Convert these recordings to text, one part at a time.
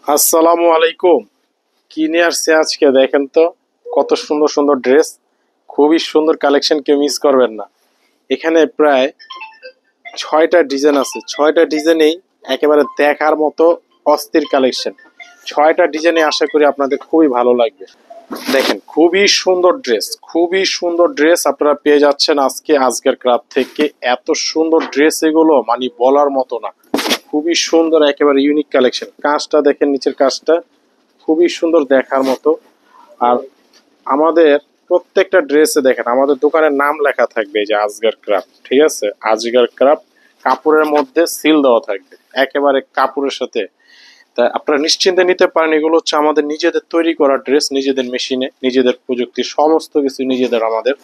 আসসালামু আলাইকুম। কি নিয়ে আসছে আজকে দেখেন তো, কত সুন্দর সুন্দর ড্রেস, খুবই সুন্দর কালেকশন, কেউ মিস করবেন না। এখানে প্রায় 6টা ডিজাইন আছে, 6টা ডিজাইনেই একেবারে দেখার মতো অস্থির কালেকশন। 6টা ডিজাইনে আশা করি আপনাদের খুবই ভালো লাগবে। দেখেন খুবই সুন্দর ড্রেস, খুবই সুন্দর ড্রেস আপনারা পেয়ে যাচ্ছেন আজকে আজকের ক্রাফট থেকে। এত সুন্দর ড্রেস এগুলো মানে বলার মতো না, খুবই সুন্দর, একেবারে ইউনিক কালেকশন। কাজটা দেখেন, নিচের কাজটা খুবই সুন্দর দেখার মতো। আর আমাদের প্রত্যেকটা ড্রেসে দেখেন আমাদের দোকানের নাম লেখা থাকবে, এই যে আজগার ক্রাফট, ঠিক আছে, আজগার ক্রাফট। কাপড়ের মধ্যে সিল দেওয়া থাকবে একেবারে কাপড়ের সাথে। তা আপনারা নিশ্চিন্তে নিতে পারেন, এগুলো হচ্ছে আমাদের নিজেদের তৈরি করা ড্রেস, নিজেদের মেশিনে, নিজেদের প্রযুক্তি, সমস্ত কিছু নিজেদের আমাদের।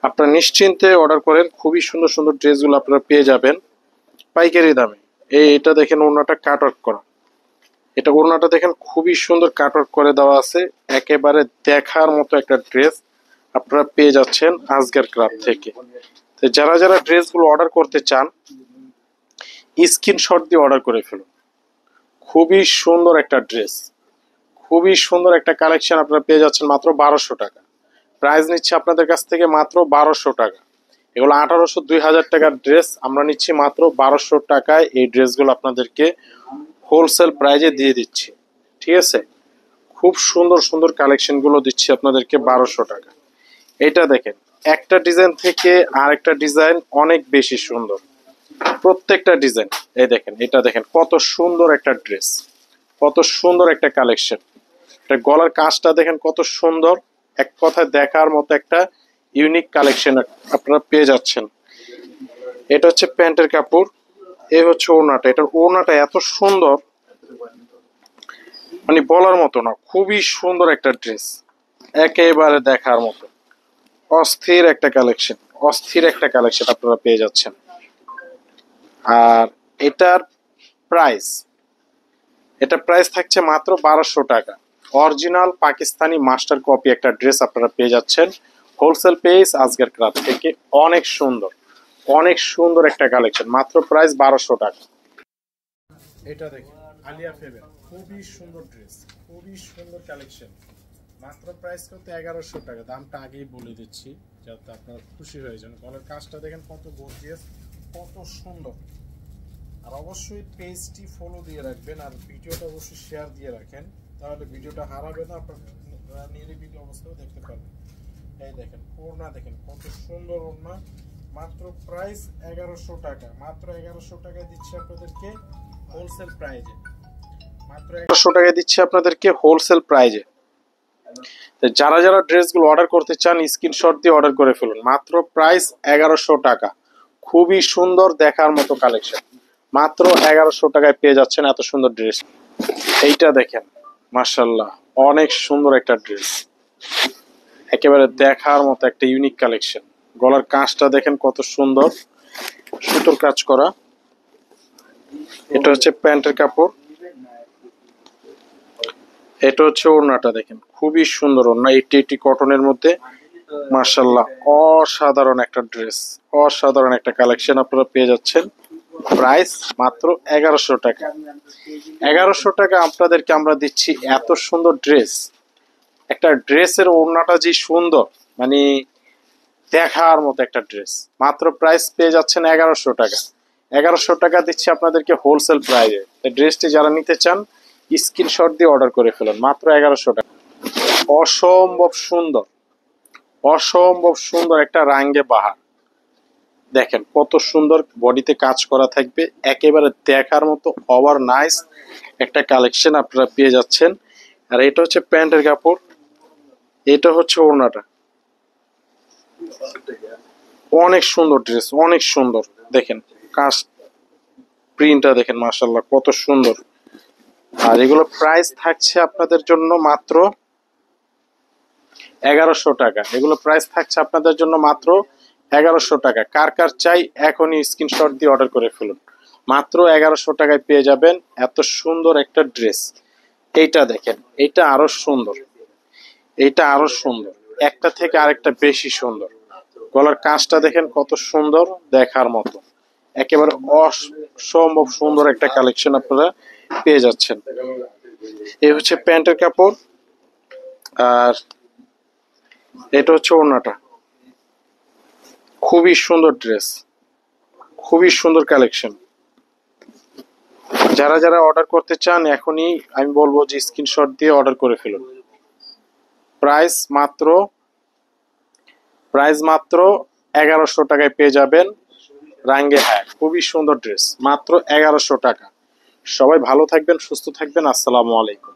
আপনারা নিশ্চিন্তে অর্ডার করেন, খুবই সুন্দর সুন্দর ড্রেসগুলো আপনারা পেয়ে যাবেন পাইকারি দামে। এটা দেখেন ওড়নাটা কাটওয়ার্ক করা, এটা ওড়নাটা দেখেন খুবই সুন্দর কাটওয়ার্ক করে দেওয়া আছে, একেবারে দেখার মতো একটা ড্রেস আপনারা পেয়ে যাচ্ছেন আজগার ক্রাফট থেকে। তো যারা যারা ড্রেসগুলো অর্ডার করতে চান স্ক্রিনশট দিয়ে অর্ডার করে ফেলুন। খুবই সুন্দর একটা ড্রেস, খুবই সুন্দর একটা কালেকশন আপনারা পেয়ে যাচ্ছেন মাত্র 1200 টাকা। প্রাইস নিচ্ছে আপনাদের কাছ থেকে মাত্র 1200 টাকা। এগুলো 1800 2000 টাকার ড্রেস, আমরা নিচ্ছি মাত্র 1200 টাকায়। এই ড্রেসগুলো আপনাদেরকে হোলসেল প্রাইজে দিয়ে দিচ্ছি, ঠিক আছে। খুব সুন্দর সুন্দর কালেকশন গুলো দিচ্ছি আপনাদেরকে 1200 টাকা। এটা দেখেন, একটা ডিজাইন থেকে আরেকটা ডিজাইন অনেক বেশি সুন্দর, প্রত্যেকটা ডিজাইন। এই দেখেন, এটা দেখেন কত সুন্দর একটা ড্রেস, কত সুন্দর একটা কালেকশন। এটা গলার কাজটা দেখেন কত সুন্দর, এক কথায় দেখার মতো একটা ইউনিক কালেকশন আপনারা পেয়ে যাচ্ছেন। এটা হচ্ছে প্যান্টের কাপড়, এই হচ্ছে ওড়নাটা। এটার ওড়নাটা এত সুন্দর মানে বলার মতো না, খুবই সুন্দর একটা ড্রেস, একেবারে দেখার মতো অস্থির একটা কালেকশন, অস্থির একটা কালেকশন আপনারা পেয়ে যাচ্ছেন। আর এটার প্রাইস, এটা প্রাইস থাকছে মাত্র 1200 টাকা। অরিজিনাল পাকিস্তানি মাস্টার কপি একটা ড্রেস আপনারা পেয়ে যাচ্ছেন হোলসেল পেজ আজকের ক্রাফট থেকে। অনেক সুন্দর, অনেক সুন্দর একটা কালেকশন, মাত্র প্রাইস 1200 টাকা। এটা দেখেন আলিয়া ফেবের খুবই সুন্দর ড্রেস, খুবই সুন্দর কালেকশন, মাত্র প্রাইস করতে 1100 টাকা। দামটা আগেই বলে দিচ্ছি যাতে আপনারা খুশি হয়ে যান। গলার কাজটা দেখেন কত গর্জিয়াস, কত সুন্দর। আর অবশ্যই পেজটি ফলো দিয়ে রাখবেন, আর ভিডিওটা অবশ্যই শেয়ার দিয়ে রাখেন, তাহলে ভিডিওটা হারাবে না, আপনারা নিরিবিলি অবস্থায় দেখতে পারবেন। এই দেখেন ওড়না, দেখেন কত সুন্দর ওড়না, মাত্র প্রাইস 1100 টাকা। মাত্র 1100 টাকায় দিচ্ছি আপনাদেরকে হোলসেল প্রাইজে, মাত্র 1100 টাকায় দিচ্ছি আপনাদেরকে হোলসেল প্রাইজে। যারা যারা ড্রেসগুলো অর্ডার করতে চান স্ক্রিনশট দিয়ে অর্ডার করে ফেলুন, মাত্র প্রাইস 1100 টাকা। খুবই সুন্দর দেখার মতো কালেকশন, মাত্র 1100 টাকায় পেয়ে যাচ্ছেন এত সুন্দর ড্রেস। এইটা দেখেন মাশাআল্লাহ, অনেক সুন্দর একটা ড্রেস, একেবারে দেখার মতো একটা ইউনিক কালেকশন। গলার কাজটা দেখেন কত সুন্দর, সুতোর কাজ করা। এটা হচ্ছে প্যান্টের কাপড়, এটা হচ্ছে ওড়নাটা দেখেন খুবই সুন্দর ওড়না, 80 কটনের মধ্যে। মাশাআল্লাহ, অসাধারণ একটা ড্রেস, অসাধারণ একটা কালেকশন আপনারা পেয়ে যাচ্ছেন। প্রাইস মাত্র 1100 টাকা। 1100 টাকা আপনাদেরকে আমরা দিচ্ছি এত সুন্দর ড্রেস। একটা ড্রেসের ওড়নাটা যে সুন্দর, মানে দেখার মতো একটা ড্রেস, মাত্র প্রাইস পেয়ে যাচ্ছেন 1100 টাকা। 1100 টাকা দিচ্ছি আপনাদেরকে হোলসেল প্রাইজে। ড্রেসটি যারা নিতে চান স্ক্রিনশট দিয়ে অর্ডার করে ফেলুন, মাত্র 1100 টাকা। অসম্ভব সুন্দর, অসম্ভব সুন্দর একটা রাঙ্গে বাহার, দেখেন কত সুন্দর বডিতে কাজ করা থাকবে, একেবারে দেখার মতো ওভার নাইস একটা কালেকশন আপনারা পেয়ে যাচ্ছেন। আর এটা হচ্ছে প্যান্টের কাপড়, এটা হচ্ছে ওড়নাটা। অনেক সুন্দর ড্রেস, অনেক সুন্দর, দেখেন কাজ, প্রিন্টটা দেখেন মাশাআল্লাহ কত সুন্দর। আর এগুলো প্রাইস থাকছে আপনাদের জন্য মাত্র 1100 টাকা। এগুলো প্রাইস থাকছে আপনাদের জন্য মাত্র 1100 টাকা। কার কার চাই এখনই স্ক্রিনশট দিয়ে অর্ডার করে ফেলুন, মাত্র 1100 টাকায় পেয়ে যাবেন এত সুন্দর একটা ড্রেস। এইটা দেখেন, এইটা আরো সুন্দর, এইটা আরো সুন্দর, একটা থেকে আরেকটা বেশি সুন্দর। গলার কাজটা দেখেন কত সুন্দর দেখার মতো, একেবারে অসম্ভব সুন্দর একটা কালেকশন আপনারা পেয়ে যাচ্ছেন। এই হচ্ছে প্যান্টের কাপড়, আর এটা হচ্ছে ওড়নাটা। খুবই সুন্দর ড্রেস, খুবই সুন্দর কালেকশন। যারা যারা অর্ডার করতে চান এখনই আমি বলবো যে স্ক্রিনশট দিয়ে অর্ডার করে ফেলুন। প্রাইস মাত্র প্রাইস মাত্র 1100 টাকায় পেয়ে যাবেন রাঙ্গে হ্যাঁ। খুবই সুন্দর ড্রেস, মাত্র 1100 টাকা। সবাই ভালো থাকবেন, সুস্থ থাকবেন। আসসালামু আলাইকুম।